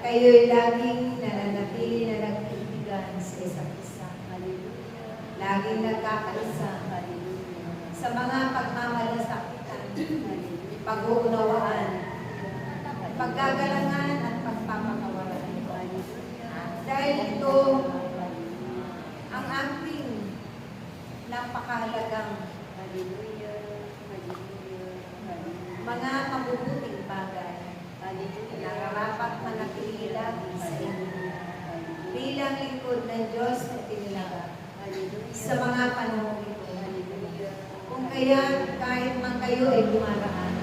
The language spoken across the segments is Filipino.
Kayo'y laging nananatili na nagtitigan sa isa't isa. Laging nagkakaisa sa mga pagmamalasakitan, pag-uunawaan, paggagalangan at pagpapakawalan. Dahil ito ang ating napakahalagang mga mabubuting bagay na karapat manatili lagi sa inyo bilang lingkod ng Diyos na tinilaga sa mga panahon ito. Kung kaya kahit man kayo ay dumaraan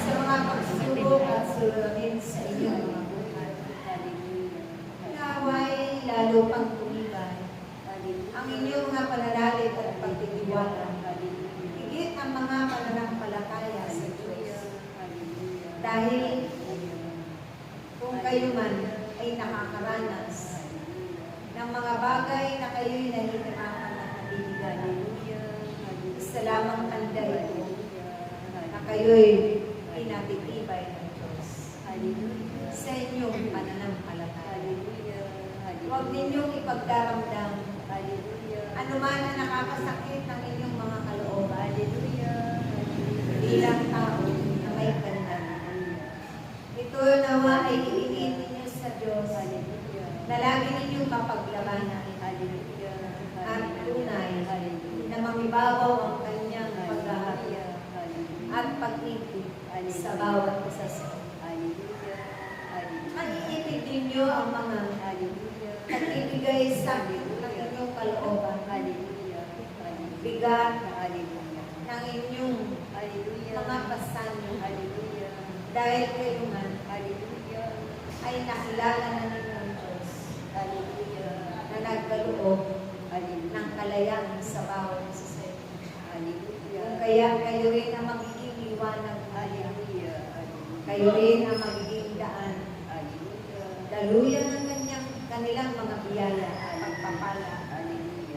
sa mga pagsubok at sulunin sa inyong mga buhay, naway lalo pang tumibay ang inyong mga pananalig at pagtitiwala, higit ang mga pananampalataya sa Diyos. Dahil kung kayo man ay nakakaranas ng mga bagay na kayo'y nahihirapan at nabibigyan, isa lamang tanda ito na kayo'y pinatitibay ng Diyos sa inyong pananampalataya. Huwag ninyong ipagdaramdam anuman na nakakasakit ng inyong mga kalooban bilang tao na may pananalig. Ito nawa ay iingin ninyo sa Diyos na lagi ninyong mapaglabanan at tunay na mamibabaw ang kanyang paghahari at pag-ibig sa bawat isa sa inyo. Maiibig ninyo ang mga nagbibigay sa ng inyong kalooban, bigat ng inyong mga pasanyo, dahil kayo man ay nakilala na ninyo ang Diyos na nagkaloob ng kalayaan sa bawat isa sa inyo. Kung kaya kayo rin ang magiging liwanag, kayo rin ang magiging daan, daluyan ng kanilang mga biyaya at pagpapala,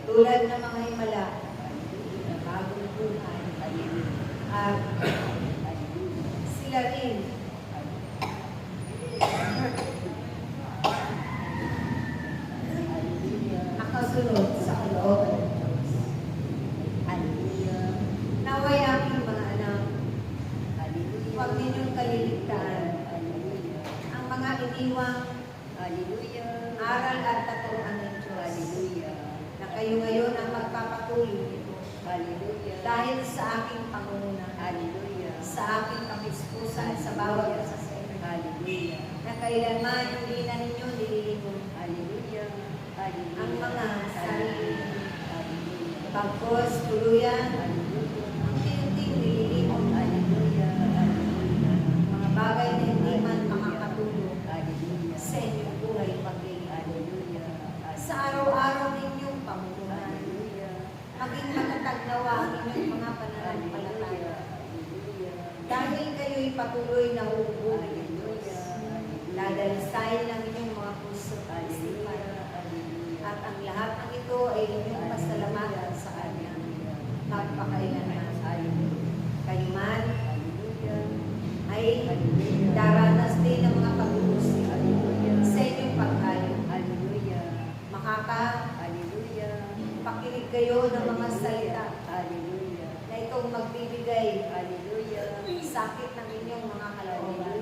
tulad ng mga himala, bagong buhay, at sila rin nakasunod sa kalooban ng Diyos. Naway aking mga anak, huwag ninyong kaliligtaan ang mga iniwang aral at taturuan ng Diyos na kayo ngayon ang magpapatuloy nito. Dahil sa aking pangunguna, sa aking kapispusa at sa bawat isa sa inyo, na kailanman hindi na ninyo nililingon. Bagkos, tuluyan, unti-unting nililimot. Mga bagay na hindi man makakatulong sa inyong buhay paglilingkod. Sa araw-araw ninyong pamumuhay, maging matatag nawa ang inyong mga pananampalataya. Dahil kayo'y patuloy na huhubuhin ng Diyos, dadalisayin ang inyong mga puso at isipan. At ang lahat ng ito ay inyong pasalamatan sa Kanya. Magpakailanman. Kayo man ay daranas din ng mga pag-uusip sa inyong pagkayo. Pakinig kayo ng mga salita na itong magbibigay sakit ng inyong mga kalooban.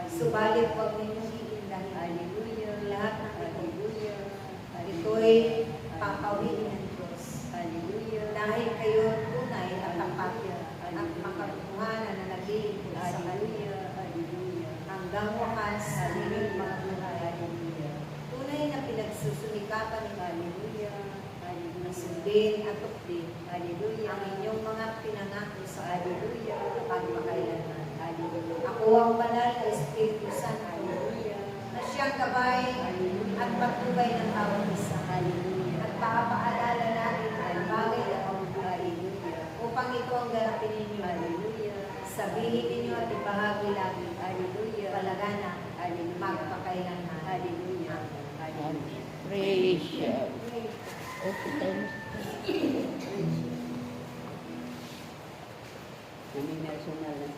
Subalit huwag ninyong iindahin. Lahat ng ito. Ito'y papawiin ng Diyos. Dahil kayo tunay at tapat at makatotohanan na naglilingkod sa Kanya. Hanggang wakas sa inyong mga buhay. Tunay na pinagsusumikapan ni Hallelujah. Sundin at tukdin. Ang inyong mga pinangako sa Hallelujah. Pagpakailanman. Ako ang banal na Espiritu Santo. Na siyang gabay at patnubay ng tawag isa. At paapaalala natin ang bagay na mabubuhay. Upang ito ang ganapin ninyo. Sabihin ninyo at ibahagi lagi. Palagana. Magpakailanman. Amen. Praise God. Okay, thanks. Kami personal na